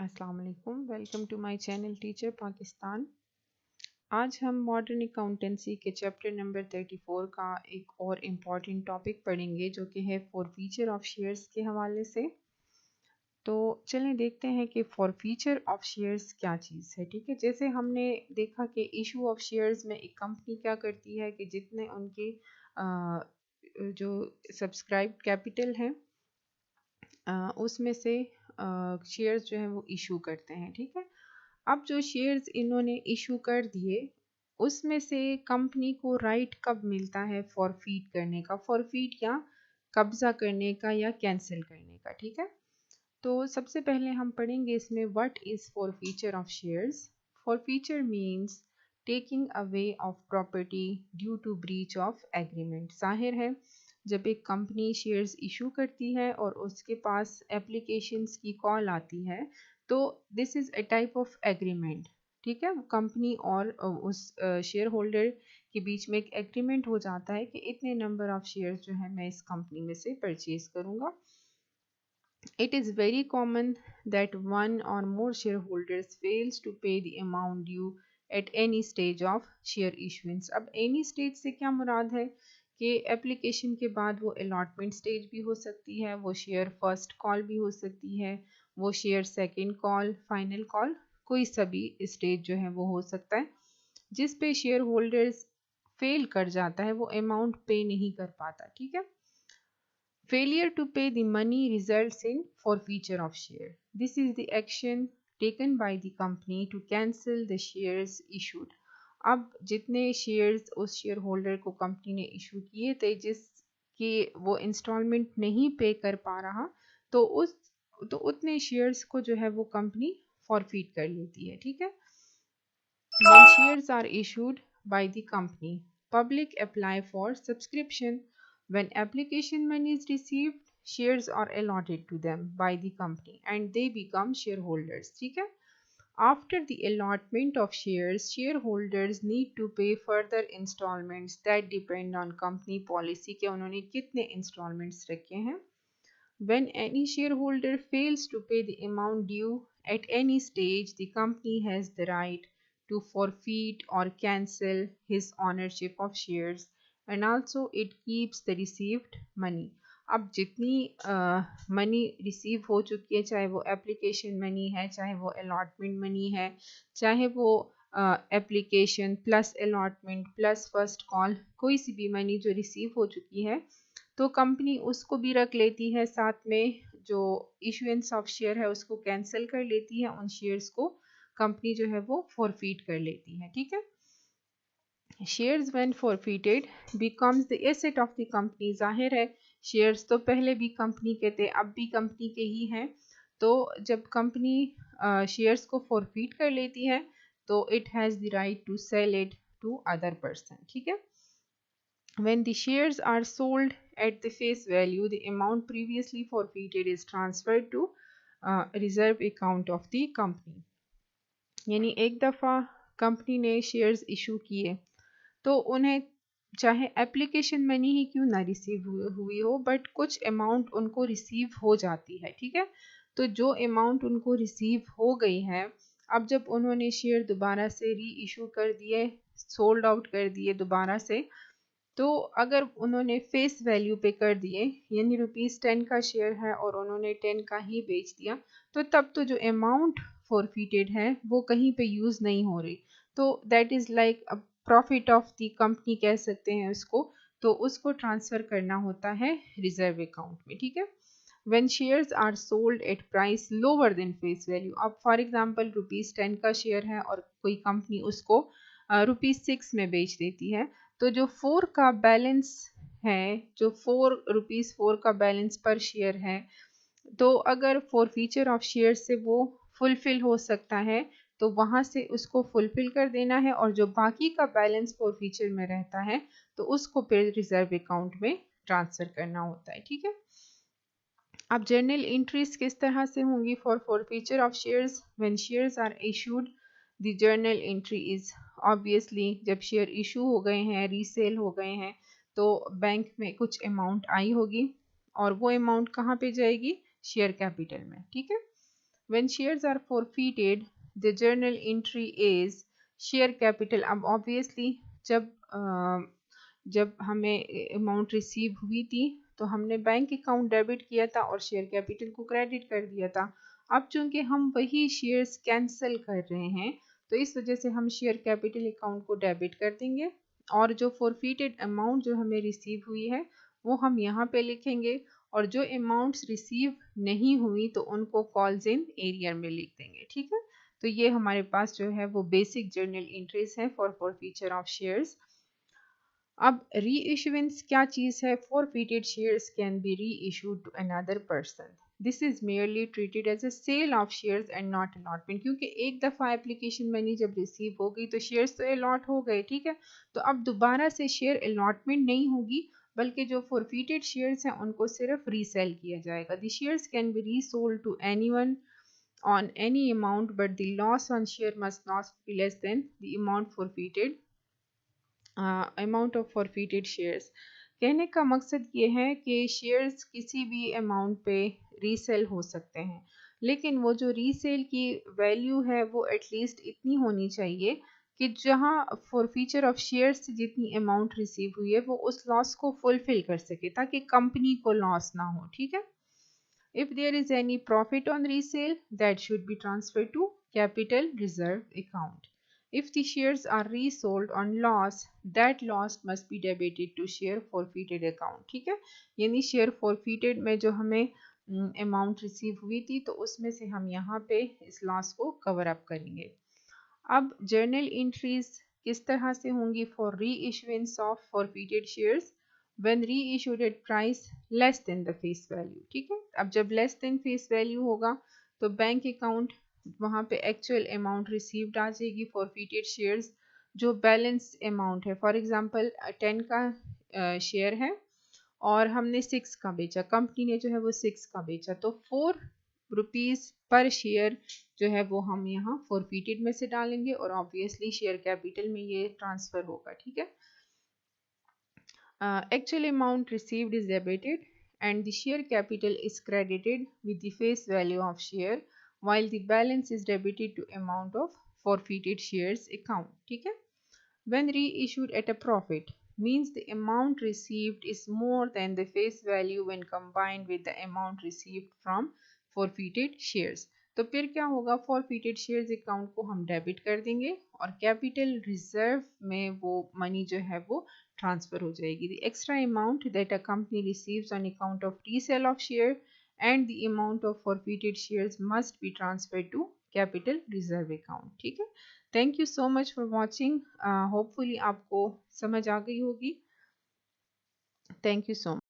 अस्सलाम वालेकुम। Welcome to my channel teacher Pakistan. आज हम मॉडर्न अकाउंटेंसी के चैप्टर नंबर 34 का एक और इम्पॉर्टेंट टॉपिक पढ़ेंगे जो कि है फॉरफीचर ऑफ शेयर्स के हवाले से। तो चलें देखते हैं कि फॉरफीचर ऑफ शेयर्स क्या चीज़ है। ठीक है, जैसे हमने देखा कि इशू ऑफ शेयर्स में एक कंपनी क्या करती है कि जितने उनके जो सब्सक्राइब कैपिटल है उसमें से शेयर्स जो हैं वो इशू करते हैं। ठीक है, अब जो शेयर्स इन्होंने इशू कर दिए उसमें से कंपनी को राइट कब मिलता है फॉरफीट करने का, फॉरफीट या कब्जा करने का या कैंसिल करने का। ठीक है, तो सबसे पहले हम पढ़ेंगे इसमें what is forfeiture of shares. Forfeiture means taking away of property due to breach of agreement. जाहिर है जब एक कंपनी शेयर्स इशू करती है और उसके पास एप्लीकेशंस की कॉल आती है तो this is a type of agreement. ठीक है, कंपनी और उस शेयर होल्डर के बीच में एक एग्रीमेंट हो जाता है कि इतने नंबर ऑफ शेयर्स जो है मैं इस कंपनी में से परचेज करूँगा। It is very common that one or more shareholders fails to pay the amount due at any stage of share issuance। अब any stage से क्या मुराद है कि एप्लीकेशन के बाद वो अलॉटमेंट स्टेज भी हो सकती है, वो शेयर फर्स्ट कॉल भी हो सकती है, वो share second call, final call, कोई सभी स्टेज जो है वो हो सकता है जिस पे शेयर होल्डर्स फेल कर जाता है, वो अमाउंट पे नहीं कर पाता। ठीक है, failure to pay the money results in forfeiture of share. This is the action taken by the company to cancel the shares issued। अब जितने शेयर्स उस शेयर होल्डर को कंपनी ने इशू किए थे जिसके वो इंस्टॉलमेंट नहीं पे कर पा रहा तो उतने शेयर्स को जो है वो कंपनी फॉरफीट कर लेती है। ठीक है, when shares are issued by the company, public apply for subscription। When application money is received, shares are allotted to them by the company and they become shareholders। ठीक है, after the allotment of shares, shareholders need to pay further installments that depend on company policy कि उन्होंने कितने installments रखे हैं। When any shareholder fails to pay the amount due at any stage, the company has the right to forfeit or cancel his ownership of shares and also it keeps the received money। अब जितनी money receive हो चुकी है, चाहे वो application money है, चाहे वो अलॉटमेंट मनी है, चाहे वो application plus allotment plus first call, कोई सी भी मनी जो रिसीव हो चुकी है तो कंपनी उसको भी रख लेती है, साथ में जो इशुएंस ऑफ शेयर है उसको कैंसिल कर लेती है, उन शेयर्स को कंपनी जो है वो फॉरफीट कर लेती है। ठीक है, shares when forfeited becomes the asset of the company. जाहिर है शेयर्स तो पहले भी कंपनी के थे, अब भी कंपनी के ही हैं, तो जब कंपनी शेयर्स को फॉरफीट कर लेती है तो it has the right to sell it to other person. ठीक है, when the shares are sold at the face value, the amount previously forfeited is transferred to reserve account of the company। यानी एक दफ़ा company ने shares issue किए तो उन्हें चाहे एप्लीकेशन मनी ही क्यों ना रिसीव हुई हो बट कुछ अमाउंट उनको रिसीव हो जाती है। ठीक है, तो जो अमाउंट उनको रिसीव हो गई है, अब जब उन्होंने शेयर दोबारा से री इशू कर दिए, सोल्ड आउट कर दिए दोबारा से, तो अगर उन्होंने फेस वैल्यू पे कर दिए यानी ₹10 का शेयर है और उन्होंने 10 का ही बेच दिया तो तब तो जो अमाउंट फॉरफीटेड है वो कहीं पे यूज़ नहीं हो रही, तो that is like a profit of the company कह सकते हैं उसको, तो उसको ट्रांसफ़र करना होता है रिजर्व अकाउंट में। ठीक है, when shares are sold at price lower than face value। अब फॉर एग्जांपल ₹10 का शेयर है और कोई कंपनी उसको ₹6 में बेच देती है, तो जो 4 का बैलेंस है, जो ₹4 का बैलेंस पर शेयर है, तो अगर फॉरफीचर ऑफ शेयर से वो फुलफिल हो सकता है तो वहाँ से उसको फुलफिल कर देना है और जो बाकी का बैलेंस फॉरफीचर में रहता है तो उसको फिर रिजर्व अकाउंट में ट्रांसफ़र करना होता है। ठीक है, अब जर्नल एंट्रीज किस तरह से होंगी for forfeiture of shares. When shares are issued the journal entry is obviously जब शेयर इशू हो गए हैं, रीसेल हो गए हैं, तो बैंक में कुछ अमाउंट आई होगी और वो अमाउंट कहाँ पे जाएगी, शेयर कैपिटल में। ठीक है, When shares are forfeited, the journal entry is share capital. अब obviously जब हमें अमाउंट रिसीव हुई थी तो हमने बैंक अकाउंट डेबिट किया था और शेयर कैपिटल को क्रेडिट कर दिया था। अब चूंकि हम वही शेयर्स कैंसिल कर रहे हैं तो इस वजह से हम शेयर कैपिटल अकाउंट को डेबिट कर देंगे और जो फॉरफिटेड अमाउंट जो हमें रिसीव हुई है वो हम यहाँ पे लिखेंगे और जो अमाउंट्स रिसीव नहीं हुई तो उनको कॉल्स इन एरियर में लिख देंगे। ठीक है, तो ये हमारे पास जो है वो बेसिक जर्नल एंट्रीज है फॉर फॉरफीचर ऑफ शेयर्स। अब री इशुएंस क्या चीज़ है? Forfeited shares can be reissued to another person. This is merely treated as a sale of shares and not allotment, क्योंकि एक दफ़ा एप्लीकेशन मनी जब receive हो गई तो शेयर्स तो अलॉट हो गए। ठीक है, तो अब दोबारा से शेयर अलॉटमेंट नहीं होगी बल्कि जो फॉरफिटेड शेयर्स हैं उनको सिर्फ रीसेल किया जाएगा। The shares can be resold to anyone on any amount but the loss on share must not be less than the amount forfeited amount of forfeited shares. कहने का मकसद ये है कि शेयर्स किसी भी अमाउंट पे रीसेल हो सकते हैं, लेकिन वो जो रीसेल की वैल्यू है वो एटलीस्ट इतनी होनी चाहिए कि जहां फॉरफीचर ऑफ शेयर्स से जितनी अमाउंट रिसीव हुई है वो उस लॉस को फुलफिल कर सके ताकि कंपनी को लॉस ना हो। ठीक है, if there is any profit on resale, that should be transferred to capital reserve account. If the shares are resold on loss, that loss must be debited to share forfeited account. ठीक है, यानी share forfeited में जो हमें amount receive हुई थी तो उसमें से हम यहाँ पे इस लॉस को कवर अप करेंगे। अब जर्नल एंट्रीज किस तरह से होंगी? फॉर री issuance of forfeited shares when reissued at price less than the face value। ठीक है, अब जब लेस देन फेस वैल्यू होगा तो बैंक अकाउंट वहाँ पे एक्चुअल अमाउंट रिसीव्ड आ जाएगी फॉरफिटेड शेयर्स जो बैलेंस अमाउंट है। फॉर एग्जांपल 10 का शेयर है और हमने 6 का बेचा, कंपनी ने जो है वो 6 का बेचा, तो 4 रुपीज़ पर शेयर जो है वो हम यहाँ फॉरफिटेड में से डालेंगे और ऑब्वियसली शेयर कैपिटल में ये ट्रांसफ़र होगा। ठीक है, actual amount received is debited and the share capital is credited with the face value of share while the balance is debited to amount of forfeited shares account। ठीक है, when reissued at a profit means the amount received is more than the face value when combined with the amount received from forfeited shares। तो फिर क्या होगा? Forfeited shares account को हम debit कर देंगे और कैपिटल रिजर्व में वो मनी जो है वो ट्रांसफर हो जाएगी। The extra amount that a company receives on account of resale of share and the amount of forfeited shares must be transfer to capital reserve account. ठीक है, thank you so much for watching. Hopefully आपको समझ आ गई होगी। Thank you so much.